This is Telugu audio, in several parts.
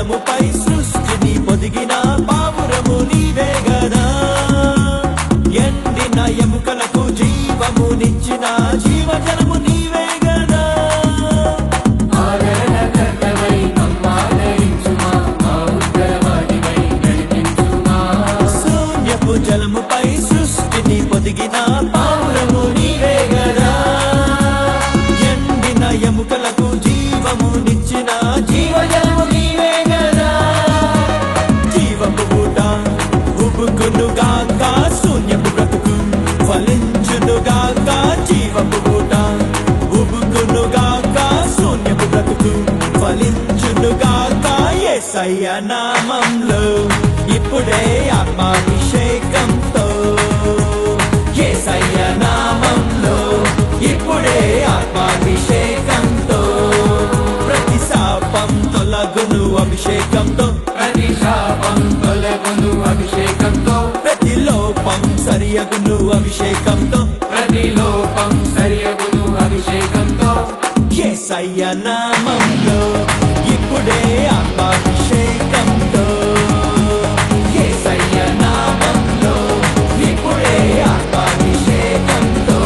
జలముపై సృష్టిని పొదిగిన పావురము నీవే గదా ఎండిన ఎముకలకు జీవమునిచ్చిన జీవజలము నీవే గదా శూన్యపు జలముపై సృష్టిని పొదిగిన పావురము నీవే గదా ఎండిన ఎముకలకు జీవమునిచ్చిన జీవజలము నీవే గదా జీవపు ఊట ఉబుకునుగాక శూన్యపు బ్రతుకు ఫలించునుగాక జీవపు ఊట ఉబుకునుగాక శూన్యపు బ్రతుకు ఫలించునుగాక యేసయ్య నామంలో ఇప్పుడే ఆత్మాభిషేకంతో యేసయ్య నామంలో ఇప్పుడే ఆత్మాభిషేకంతో ప్రతి శాపం తొలగును అభిషేకంతో ప్రతి శాపం తొలగును అభిషేకంతో ప్రతి లోపం సరియగును అభిషేకంతో ప్రతి లోపం సరియగును అభిషేకంతో యేసయ్య నామంలో ఇప్పుడే ఆత్మాభిషేకంతో యేసయ్య నామంలో ఇప్పుడే ఆత్మాభిషేకంతో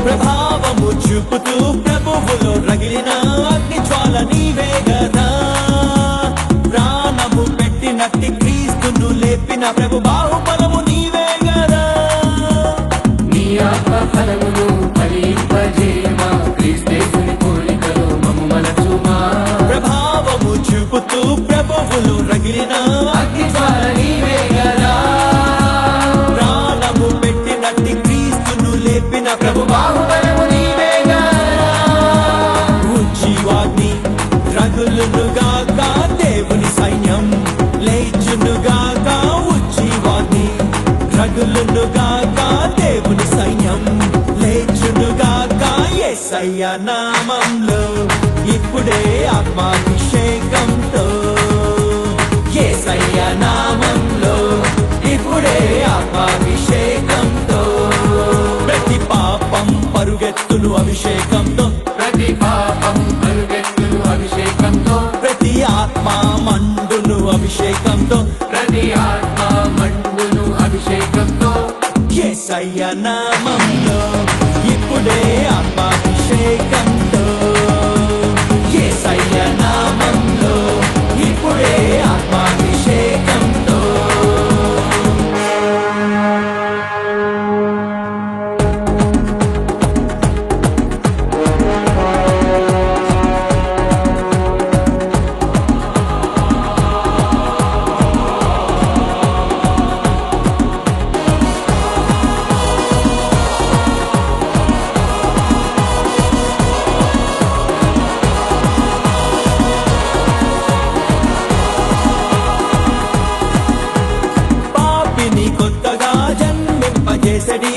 ప్రభావము చూపుతూ ప్రభువులో రగిలిన అగ్ని జ్వాల నీవే గదా ప్రాణము పెట్టినట్టి క్రీస్తును లేపిన ప్రభు బాహుబలము నీవే గదా నీ ఆత్మ ఫలమును ఫలింపజేయమా క్రీస్తేసుని పోలికలో మమ్ము మలచుమా ప్రభావము చూపుతూ ప్రభువులో రగిలిన అగ్ని జ్వాల నీవే గదా ప్రాణము పెట్టినట్టి క్రీస్తును లేపిన ప్రభు బాహుబలము నీవే గదా జీవాగ్ని రగులునుగాక దేవుని సైన్యం లేచునుగాక ఉజ్జీవాగ్ని రగులునుగాక దేవుని సైన్యం లేచునుగాక యేసయ్య నామంలో ఇప్పుడే ఆత్మాభిషేకంతో యేసయ్య నామంలో ఇప్పుడే ఆత్మాభిషేకంతో ప్రతి పాపం పరుగెత్తును అభిషేకంతో ప్రతి పాపం పరుగెత్తును అభిషేకంతో ప్రతి ఆత్మ మండును అభిషేకంతో ప్రతి ఆత్మ మండును అభిషేకంతో యేసయ్య నామంలో ఇప్పుడే ఆత్మాభిషేకంతో యేసయ్య నామంలో ఇప్పుడే ఆత్మాభిషేకంతో పాపిని కొత్తగా జన్మింపజేసడి